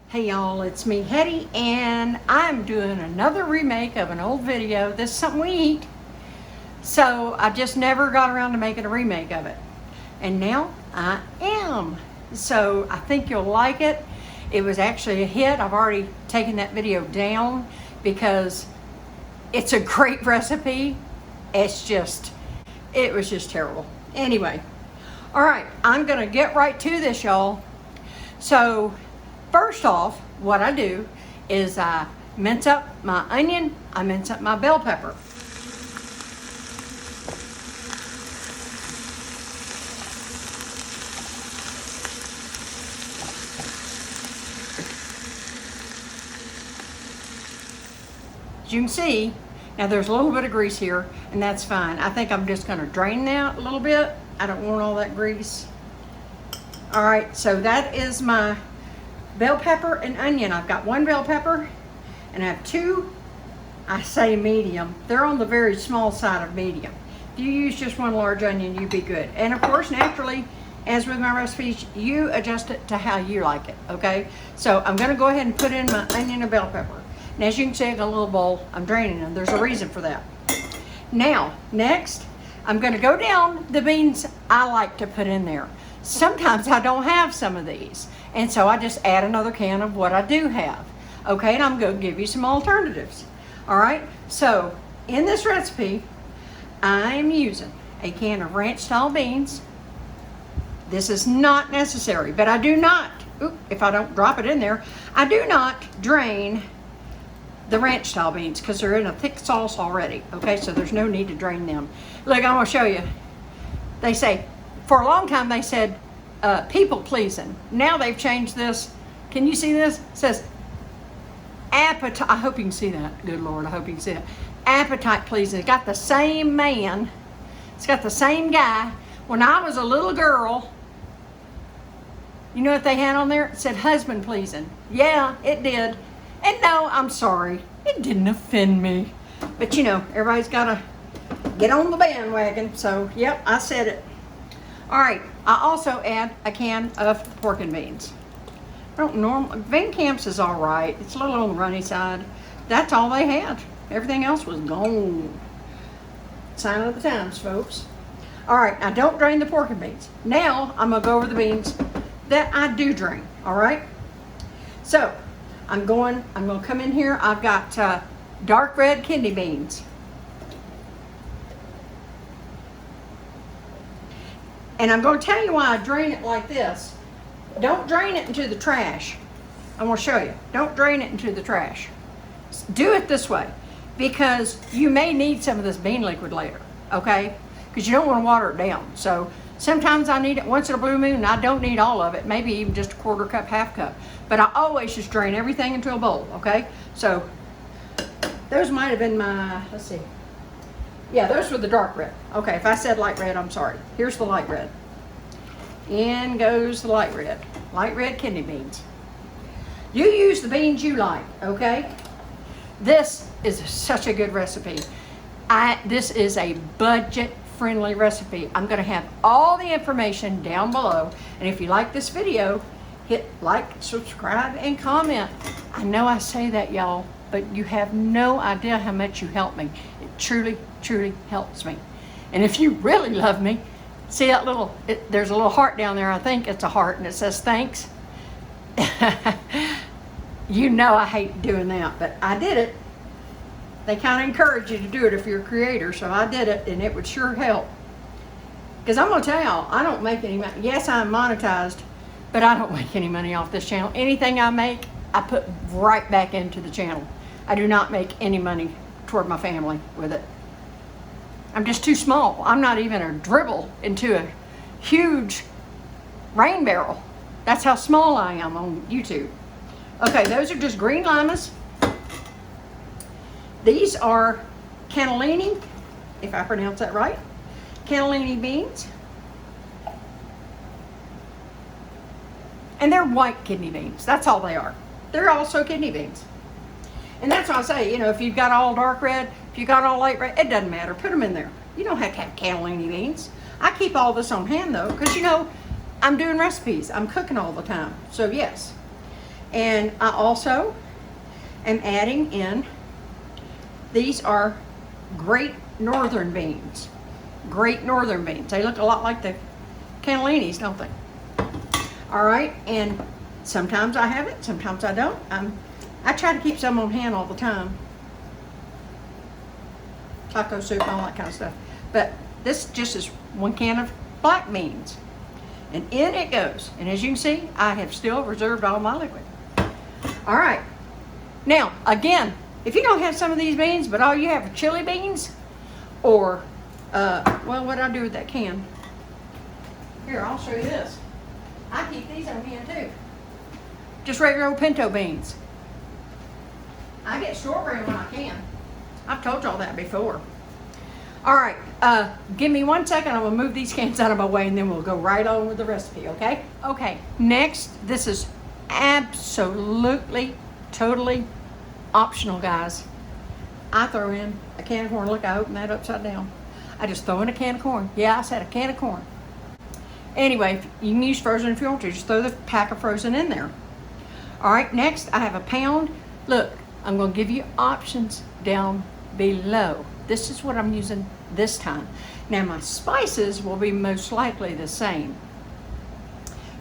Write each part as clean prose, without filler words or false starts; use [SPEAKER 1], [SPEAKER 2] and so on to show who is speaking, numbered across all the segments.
[SPEAKER 1] Hey y'all, it's me, Hetty, and I'm doing another remake of an old video. This is something we eat. So I just never got around to making a remake of it. And now I am. So I think you'll like it. It was actually a hit. I've already taken that video down because it's a great recipe. It was just terrible. Anyway, all right, I'm gonna get right to this, y'all. So first off, what I do is I mince up my onion, I mince up my bell pepper. As you can see, now there's a little bit of grease here, and that's fine. I think I'm just gonna drain that a little bit. I don't want all that grease. All right, so that is my bell pepper and onion. I've got one bell pepper and I have two, I say medium. They're on the very small side of medium. If you use just one large onion, you'd be good. And of course, naturally, as with my recipes, you adjust it to how you like it, okay? So I'm gonna go ahead and put in my onion and bell pepper. And as you can see, I got a little bowl, I'm draining them. There's a reason for that. Now, next, I'm gonna go down the beans I like to put in there. Sometimes I don't have some of these, and so I just add another can of what I do have. Okay, and I'm going to give you some alternatives. All right, so in this recipe, I'm using a can of ranch style beans. This is not necessary, but I do not, if I don't drop it in there, I do not drain the ranch style beans because they're in a thick sauce already. Okay, so there's no need to drain them. Look, I'm going to show you. They say, for a long time they said people pleasing. Now they've changed this. Can you see this? It says appetite. I hope you can see that. Good Lord, I hope you can see that. Appetite pleasing. It's got the same man. It's got the same guy. When I was a little girl, you know what they had on there? It said husband pleasing. Yeah, it did. And no, I'm sorry. It didn't offend me. But you know, everybody's got to get on the bandwagon. So, yep, I said it. All right, I also add a can of pork and beans. I don't normally, Van Camp's is all right. It's a little on the runny side. That's all they had. Everything else was gone. Sign of the times, folks. All right, I don't drain the pork and beans. Now, I'm gonna go over the beans that I do drain, all right? So, I'm gonna come in here. I've got dark red kidney beans. And I'm going to tell you why I drain it like this. Don't drain it into the trash. I'm going to show you. Don't drain it into the trash. Do it this way because you may need some of this bean liquid later, okay? Because you don't want to water it down. So sometimes I need it once in a blue moon and I don't need all of it, maybe even just a quarter cup, half cup. But I always just drain everything into a bowl, okay? So those might have been my, let's see. Yeah, those were the dark red. Okay, if I said light red, I'm sorry. Here's the light red. In goes the light red. Light red kidney beans. You use the beans you like, okay? This is such a good recipe. This is a budget-friendly recipe. I'm gonna have all the information down below. And if you like this video, hit like, subscribe, and comment. I know I say that, y'all, but you have no idea how much you help me. It truly helps me. And if you really love me, see that little, there's a little heart down there. I think it's a heart and it says thanks. You know I hate doing that, but I did it. They kind of encourage you to do it if you're a creator, so I did it and it would sure help. Because I'm gonna tell y'all, I don't make any money. Yes, I'm monetized, but I don't make any money off this channel. Anything I make, I put right back into the channel. I do not make any money toward my family with it. I'm just too small. I'm not even a dribble into a huge rain barrel. That's how small I am on YouTube. Okay, those are just green limas. These are cannellini, if I pronounce that right. Cannellini beans. And they're white kidney beans. That's all they are. They're also kidney beans. And that's why I say, you know, if you've got all dark red, if you got all light red, it doesn't matter. Put them in there. You don't have to have cannellini beans. I keep all this on hand though, because you know, I'm doing recipes. I'm cooking all the time. So yes. And I also am adding in, these are Great Northern beans. Great Northern beans. They look a lot like the cannellinis, don't they? All right, and sometimes I have it, sometimes I don't. I try to keep some on hand all the time. Taco soup and all that kind of stuff. But this just is 1 can of black beans. And in it goes. And as you can see, I have still reserved all my liquid. All right. Now, again, if you don't have some of these beans, but all you have are chili beans, or, well, what do I do with that can? Here, I'll show you this. I keep these on hand too. Just regular old pinto beans. I get short grain when I can. I've told y'all that before. All right, give me 1 second. I'm gonna move these cans out of my way and then we'll go right on with the recipe, okay? Okay, next, this is absolutely, totally optional, guys. I throw in a can of corn. Look, I opened that upside down. I just throw in a can of corn. Yeah, I said a can of corn. Anyway, you can use frozen if you want to. Just throw the pack of frozen in there. All right, next I have a pound. Look, I'm gonna give you options down below. This is what I'm using this time. Now my spices will be most likely the same.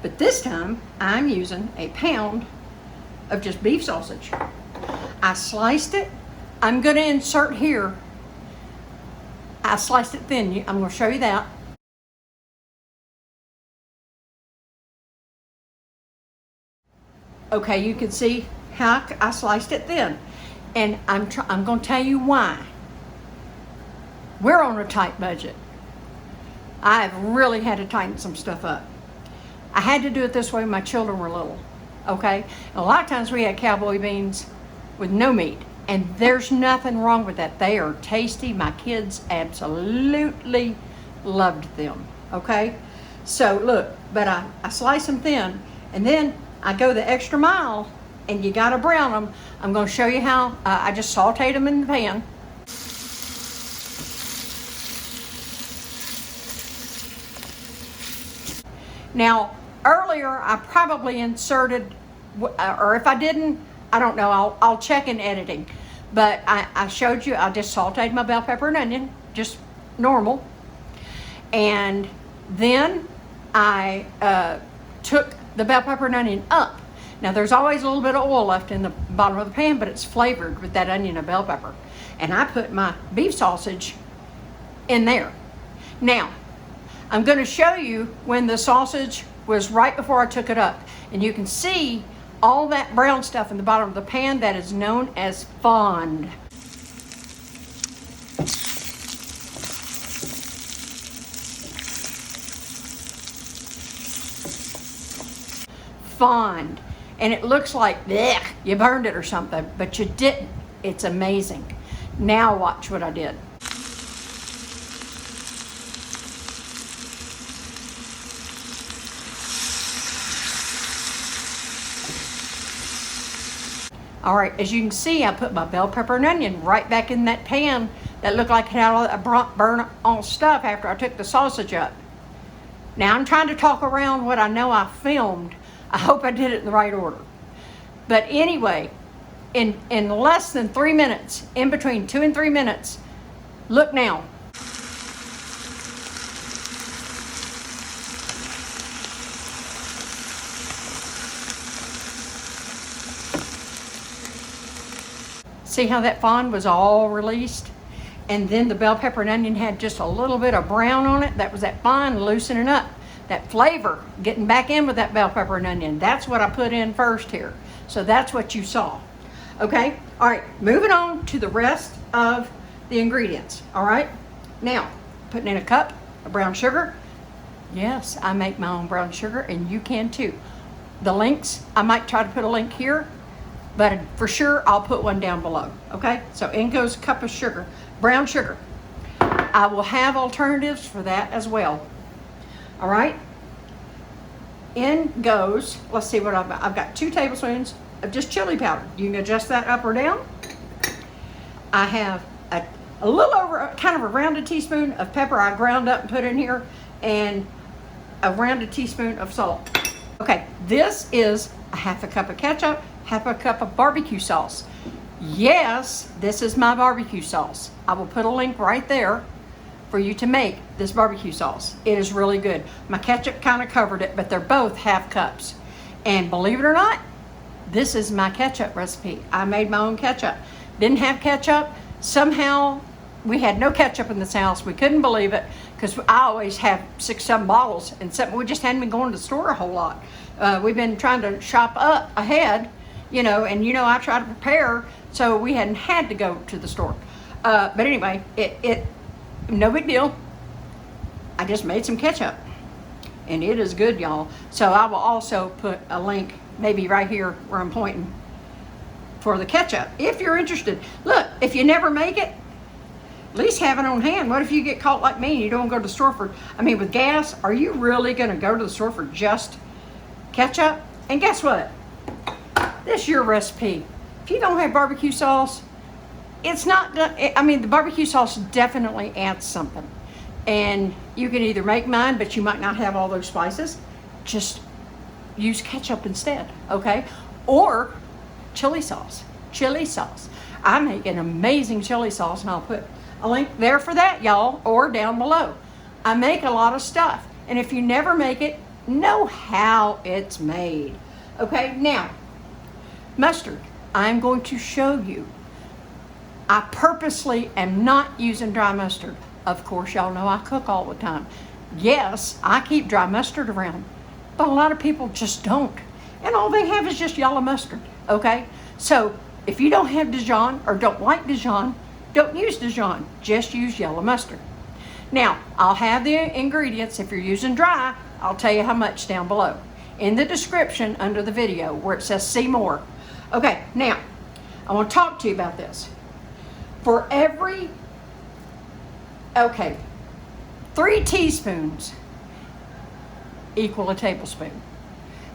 [SPEAKER 1] But this time I'm using a pound of just beef sausage. I sliced it. I'm gonna insert here. I sliced it thin. I'm gonna show you that. Okay, you can see how I sliced it thin. And I'm gonna tell you why. We're on a tight budget. I've really had to tighten some stuff up. I had to do it this way when my children were little, okay? And a lot of times we had cowboy beans with no meat, and there's nothing wrong with that. They are tasty. My kids absolutely loved them, okay? So look, but I slice them thin, and then I go the extra mile, and you gotta brown them. I'm gonna show you how. I just sauteed them in the pan. Now, earlier I probably inserted, or if I didn't, I don't know, I'll check in editing. But I showed you, I just sauteed my bell pepper and onion, just normal. And then I took the bell pepper and onion up. Now there's always a little bit of oil left in the bottom of the pan, but it's flavored with that onion and bell pepper. And I put my beef sausage in there. Now, I'm going to show you when the sausage was right before I took it up. And you can see all that brown stuff in the bottom of the pan. That is known as fond. Fond. And it looks like blech, you burned it or something, but you didn't. It's amazing. Now watch what I did. All right, as you can see, I put my bell pepper and onion right back in that pan that looked like it had all that burnt on stuff after I took the sausage up. Now I'm trying to talk around what I know I filmed. I hope I did it in the right order. But anyway, in less than 3 minutes, in between 2 and 3 minutes, look now. See how that fond was all released? And then the bell pepper and onion had just a little bit of brown on it. That was that fond loosening up. That flavor, getting back in with that bell pepper and onion. That's what I put in first here. So that's what you saw. Okay, all right, moving on to the rest of the ingredients, all right? Now, putting in a cup of brown sugar. Yes, I make my own brown sugar, and you can too. The links, I might try to put a link here, but for sure I'll put one down below, okay? So in goes a cup of sugar, brown sugar. I will have alternatives for that as well. All right, in goes, let's see what I've got 2 tablespoons of just chili powder. You can adjust that up or down. I have a little over, kind of a rounded teaspoon of pepper I ground up and put in here, and a rounded teaspoon of salt. Okay, this is a half a cup of ketchup, half a cup of barbecue sauce. Yes, this is my barbecue sauce. I will put a link right there for you to make this barbecue sauce. It is really good. My ketchup kind of covered it, but they're both half cups. And believe it or not, this is my ketchup recipe. I made my own ketchup. Didn't have ketchup. Somehow we had no ketchup in this house. We couldn't believe it because I always have 6-7 bottles, and we just hadn't been going to the store a whole lot. We've been trying to shop up ahead, and I try to prepare, so we hadn't had to go to the store. But anyway, it no big deal. I just made some ketchup, and it is good, y'all. So I will also put a link maybe right here where I'm pointing for the ketchup if you're interested. Look, if you never make it, at least have it on hand. What if you get caught like me and you don't go to the store with gas? Are you really going to go to the store for just ketchup? And guess what? This is your recipe. If you don't have barbecue sauce, it's not, the barbecue sauce definitely adds something. And you can either make mine, but you might not have all those spices. Just use ketchup instead, okay? Or chili sauce. Chili sauce. I make an amazing chili sauce, and I'll put a link there for that, y'all, or down below. I make a lot of stuff, and if you never make it, know how it's made. Okay, now, mustard. I'm going to show you. I purposely am not using dry mustard. Of course, y'all know I cook all the time. Yes, I keep dry mustard around, but a lot of people just don't. And all they have is just yellow mustard, okay? So if you don't have Dijon or don't like Dijon, don't use Dijon, just use yellow mustard. Now, I'll have the ingredients. If you're using dry, I'll tell you how much down below in the description under the video where it says see more. Okay, now, I want to talk to you about this. For every, 3 teaspoons equal a tablespoon.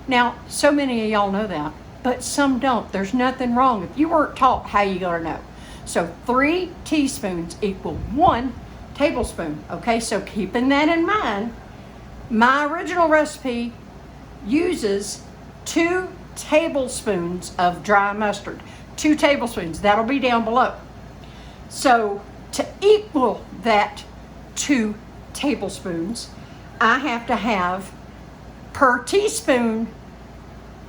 [SPEAKER 1] Now, so many of y'all know that, but some don't. There's nothing wrong. If you weren't taught, how you gonna know? So 3 teaspoons equal 1 tablespoon. Okay, so keeping that in mind, my original recipe uses 2 tablespoons of dry mustard. 2 tablespoons, that'll be down below. So to equal that 2 tablespoons, I have to have per teaspoon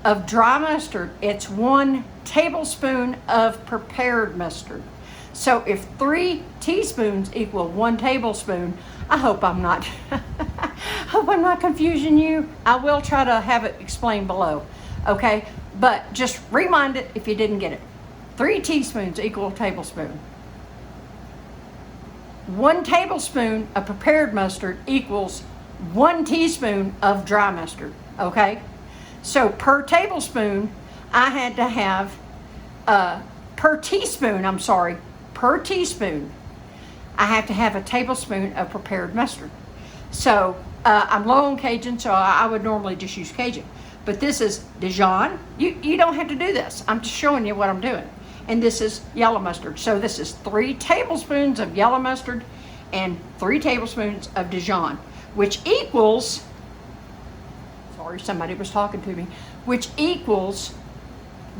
[SPEAKER 1] of dry mustard, it's 1 tablespoon of prepared mustard. So if 3 teaspoons equal 1 tablespoon, I hope I'm not confusing you. I will try to have it explained below, okay? But just rewind it if you didn't get it. 3 teaspoons equal a tablespoon. 1 tablespoon of prepared mustard equals 1 teaspoon of dry mustard, okay? So per tablespoon, I had to have, per teaspoon, I have to have a tablespoon of prepared mustard. So I'm low on Cajun, so I would normally just use Cajun. But this is Dijon. You don't have to do this. I'm just showing you what I'm doing. And this is yellow mustard. So this is 3 tablespoons of yellow mustard and 3 tablespoons of Dijon, which equals, sorry, somebody was talking to me, which equals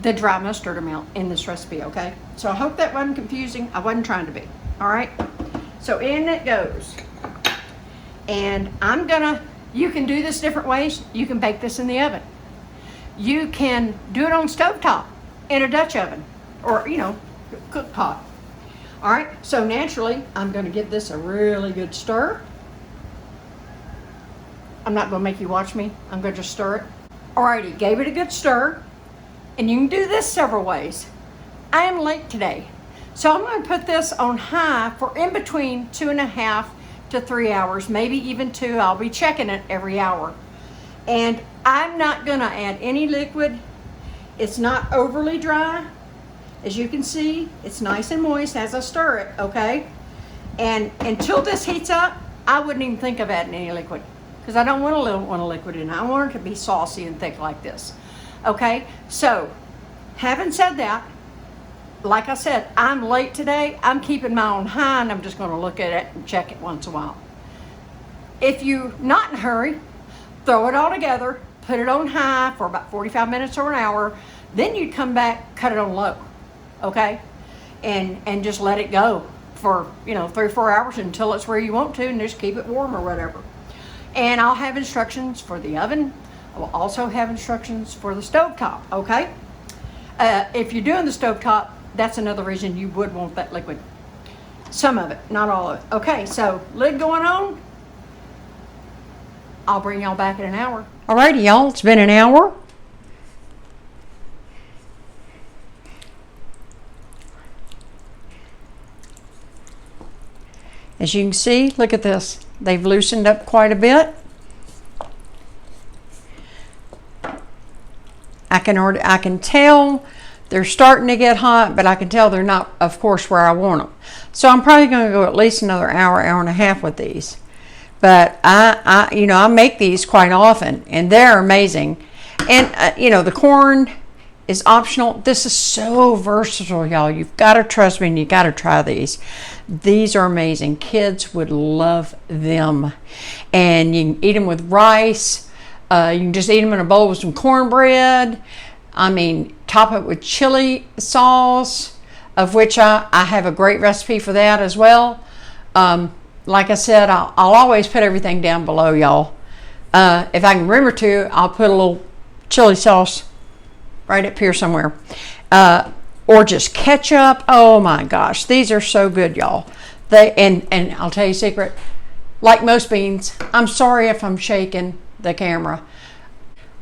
[SPEAKER 1] the dry mustard amount in this recipe, okay? So I hope that wasn't confusing. I wasn't trying to be, all right? So in it goes. And you can do this different ways. You can bake this in the oven. You can do it on stovetop in a Dutch oven or, cook pot. All right, so naturally, I'm gonna give this a really good stir. I'm not gonna make you watch me. I'm gonna just stir it. Alrighty, gave it a good stir. And you can do this several ways. I am late today, so I'm gonna put this on high for in between 2.5 to 3 hours, maybe even 2. I'll be checking it every hour. And I'm not gonna add any liquid. It's not overly dry. As you can see, it's nice and moist as I stir it, okay? And until this heats up, I wouldn't even think of adding any liquid because I don't want a liquid in it. I want it to be saucy and thick like this, okay? So, having said that, like I said, I'm late today. I'm keeping mine on high and I'm just gonna look at it and check it once in a while. If you're not in a hurry, throw it all together, put it on high for about 45 minutes or an hour. Then you'd come back, cut it on low, okay? And just let it go for, 3 or 4 hours until it's where you want to, and just keep it warm or whatever. And I'll have instructions for the oven. I will also have instructions for the stovetop, okay? If you're doing the stovetop, that's another reason you would want that liquid. Some of it, not all of it. Okay, so lid going on. I'll bring y'all back in an hour. Alrighty, y'all, it's been an hour. As you can see, look at this. They've loosened up quite a bit. I can tell they're starting to get hot, but I can tell they're not, of course, where I want them. So I'm probably going to go at least another hour, hour and a half with these. But I make these quite often, and they're amazing. And the corn is optional. This is so versatile, y'all. You've got to trust me, and you got to try these. These are amazing. Kids would love them. And you can eat them with rice. You can just eat them in a bowl with some cornbread. I mean, top it with chili sauce, of which I have a great recipe for that as well. Like I said, I'll always put everything down below, y'all. If I can remember to, I'll put a little chili sauce right up here somewhere. Or just ketchup. Oh my gosh, these are so good, y'all. And I'll tell you a secret. Like most beans, I'm sorry if I'm shaking the camera.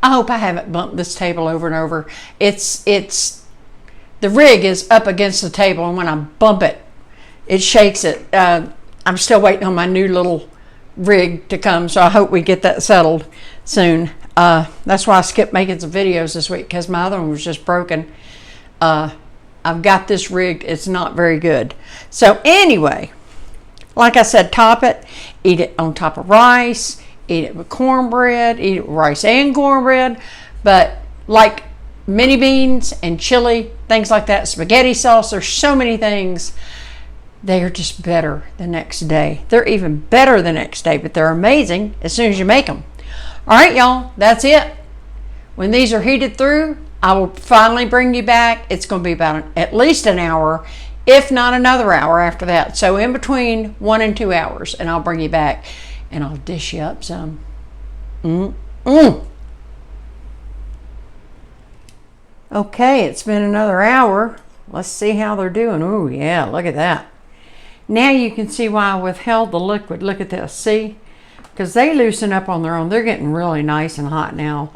[SPEAKER 1] I hope I haven't bumped this table over and over. It's the rig is up against the table, and when I bump it, it shakes it. I'm still waiting on my new little rig to come, so I hope we get that settled soon. That's why I skipped making some videos this week, because my other one was just broken. I've got this rigged. It's not very good. So anyway, like I said, top it. Eat it on top of rice. Eat it with cornbread. Eat it with rice and cornbread. But like mini beans and chili, things like that, spaghetti sauce, there's so many things. They are just better the next day. They're even better the next day, but they're amazing as soon as you make them. All right, y'all, that's it. When these are heated through, I will finally bring you back. It's going to be about at least an hour, if not another hour after that. So in between 1 and 2 hours, and I'll bring you back, and I'll dish you up some. Okay, it's been another hour. Let's see how they're doing. Oh yeah, look at that. Now you can see why I withheld the liquid. Look at this, see? Because they loosen up on their own. They're getting really nice and hot now.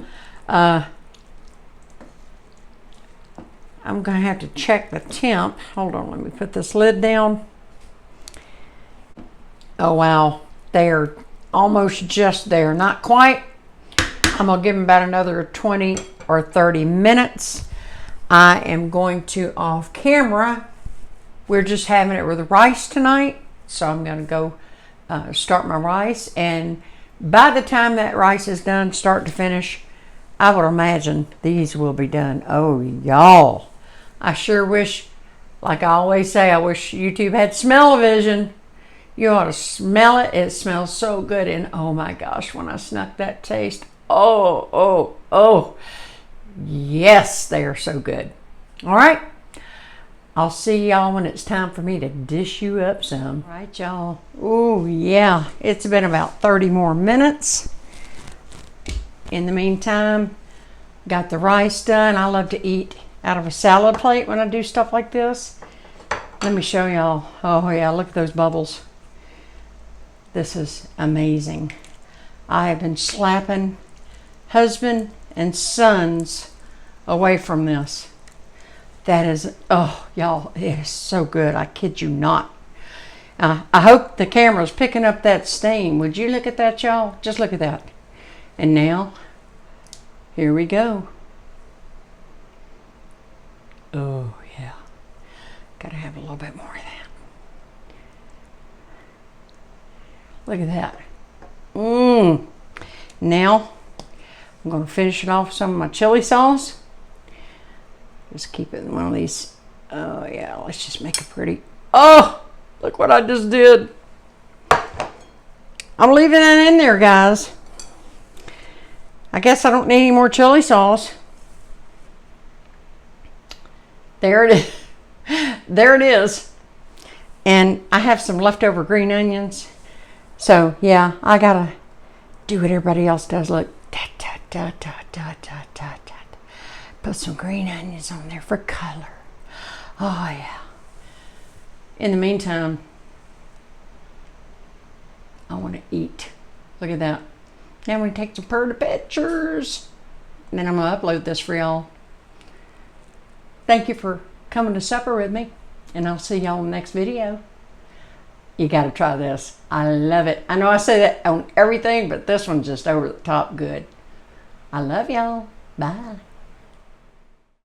[SPEAKER 1] I'm going to have to check the temp. Hold on, let me put this lid down. Oh wow, they are almost just there. Not quite. I'm going to give them about another 20 or 30 minutes. I am going to, off camera, we're just having it with rice tonight. So I'm going to go start my rice. And by the time that rice is done, start to finish, I would imagine these will be done. Oh, y'all. I sure wish, like I always say, I wish YouTube had smell-o-vision. You ought to smell it. It smells so good. And oh my gosh, when I snuck that taste, oh. Yes, they are so good. All right. I'll see y'all when it's time for me to dish you up some. All right, y'all. Oh, yeah. It's been about 30 more minutes. In the meantime, got the rice done. I love to eat out of a salad plate when I do stuff like this. Let me show y'all. Oh, yeah. Look at those bubbles. This is amazing. I have been slapping husband and sons away from this. That is, oh, y'all, it is so good. I kid you not. I hope the camera's picking up that steam. Would you look at that, y'all? Just look at that. And now, here we go. Oh, yeah. Gotta have a little bit more of that. Look at that. Now, I'm going to finish it off with some of my chili sauce. Just keep it in one of these. Oh, yeah. Let's just make it pretty. Oh, look what I just did. I'm leaving it in there, guys. I guess I don't need any more chili sauce. There it is. There it is. And I have some leftover green onions. So yeah, I gotta do what everybody else does. Look. Put some green onions on there for color. Oh yeah. In the meantime, I want to eat. Look at that. Now I'm going to take some pretty pictures. And then I'm going to upload this for y'all. Thank you for coming to supper with me. And I'll see y'all in the next video. You got to try this. I love it. I know I say that on everything, but this one's just over the top good. I love y'all. Bye.